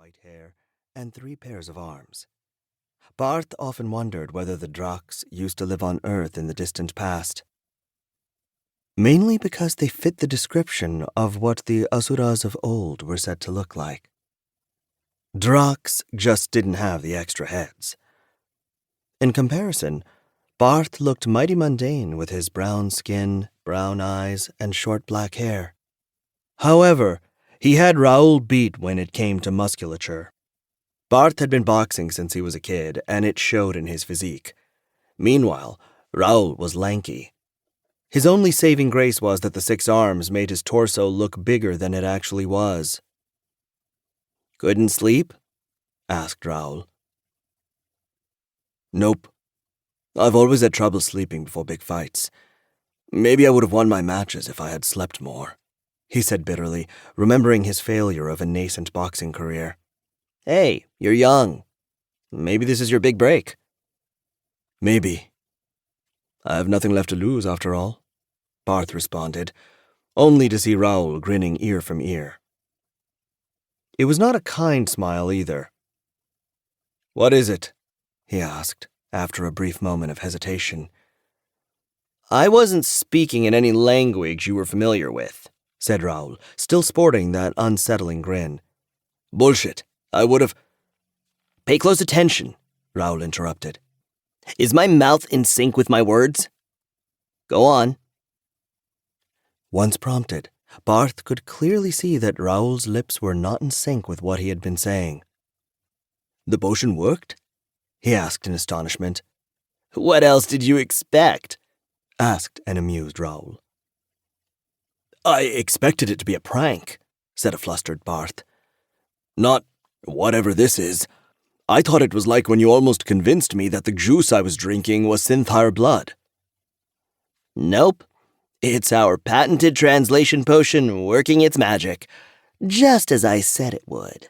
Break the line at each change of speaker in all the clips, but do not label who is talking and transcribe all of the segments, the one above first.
white hair and 3 pairs of arms. Parth often wondered whether the Draks used to live on Earth in the distant past, mainly because they fit the description of what the Asuras of old were said to look like. Draks just didn't have the extra heads. In comparison, Parth looked mighty mundane with his brown skin, brown eyes, and short black hair. However, he had Raoul beat when it came to musculature. Parth had been boxing since he was a kid, and it showed in his physique. Meanwhile, Raoul was lanky. His only saving grace was that the 6 arms made his torso look bigger than it actually was. "Couldn't sleep?" asked Raoul. "Nope. I've always had trouble sleeping before big fights. Maybe I would have won my matches if I had slept more," he said bitterly, remembering his failure of a nascent boxing career. "Hey, you're young. Maybe this is your big break." "Maybe. I have nothing left to lose, after all," Parth responded, only to see Raoul grinning ear from ear. It was not a kind smile either. "What is it?" he asked, after a brief moment of hesitation. "I wasn't speaking in any language you were familiar with," said Raoul, still sporting that unsettling grin. "Bullshit. I would have—" "Pay close attention," Raoul interrupted. "Is my mouth in sync with my words? Go on." Once prompted, Parth could clearly see that Raoul's lips were not in sync with what he had been saying. "The potion worked?" he asked in astonishment. "What else did you expect?" asked an amused Raoul. "I expected it to be a prank," said a flustered Parth. "Not whatever this is. I thought it was like when you almost convinced me that the juice I was drinking was synthire blood." "Nope. It's our patented translation potion working its magic, just as I said it would,"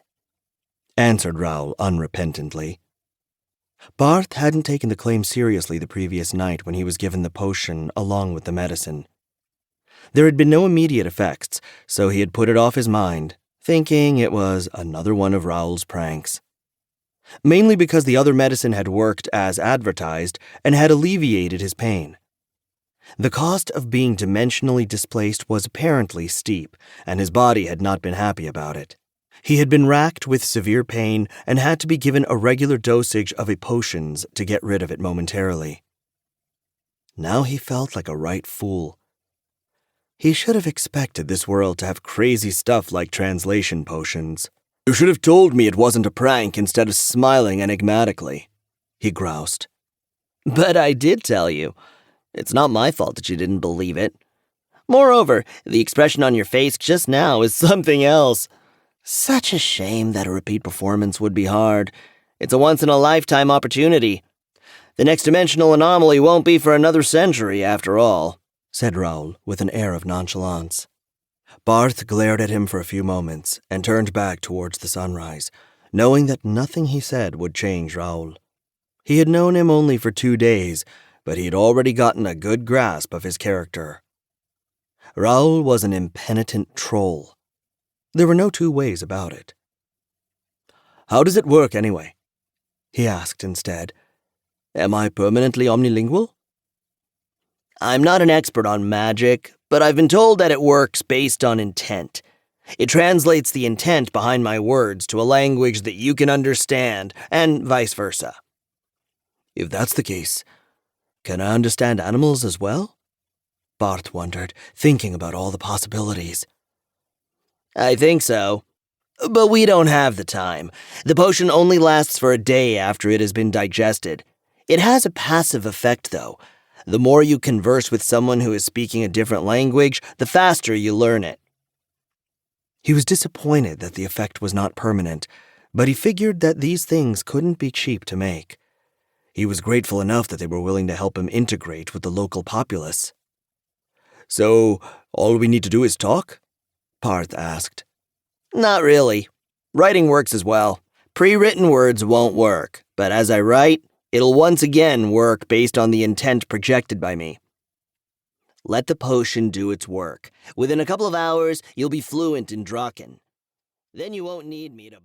answered Raoul unrepentantly. Parth hadn't taken the claim seriously the previous night when he was given the potion along with the medicine. There had been no immediate effects, so he had put it off his mind, thinking it was another one of Raoul's pranks. Mainly because the other medicine had worked as advertised and had alleviated his pain. The cost of being dimensionally displaced was apparently steep, and his body had not been happy about it. He had been racked with severe pain and had to be given a regular dosage of potions to get rid of it momentarily. Now he felt like a right fool. He should have expected this world to have crazy stuff like translation potions. "You should have told me it wasn't a prank instead of smiling enigmatically," he groused. "But I did tell you. It's not my fault that you didn't believe it. Moreover, the expression on your face just now is something else. Such a shame that a repeat performance would be hard. It's a once-in-a-lifetime opportunity. The next dimensional anomaly won't be for another century, after all," said Raoul with an air of nonchalance. Parth glared at him for a few moments and turned back towards the sunrise, knowing that nothing he said would change Raoul. He had known him only for 2 days, but he had already gotten a good grasp of his character. Raoul was an impenitent troll. There were no 2 ways about it. "How does it work, anyway?" he asked instead. "Am I permanently omnilingual?" "I'm not an expert on magic, but I've been told that it works based on intent. It translates the intent behind my words to a language that you can understand, and vice versa." "If that's the case, can I understand animals as well?" Parth wondered, thinking about all the possibilities. "I think so. But we don't have the time. The potion only lasts for a day after it has been digested. It has a passive effect, though. The more you converse with someone who is speaking a different language, the faster you learn it." He was disappointed that the effect was not permanent, but he figured that these things couldn't be cheap to make. He was grateful enough that they were willing to help him integrate with the local populace. "So, all we need to do is talk?" Parth asked. "Not really. Writing works as well. Pre-written words won't work, but as I write, it'll once again work based on the intent projected by me. Let the potion do its work. Within a couple of hours, you'll be fluent in Draken. Then you won't need me to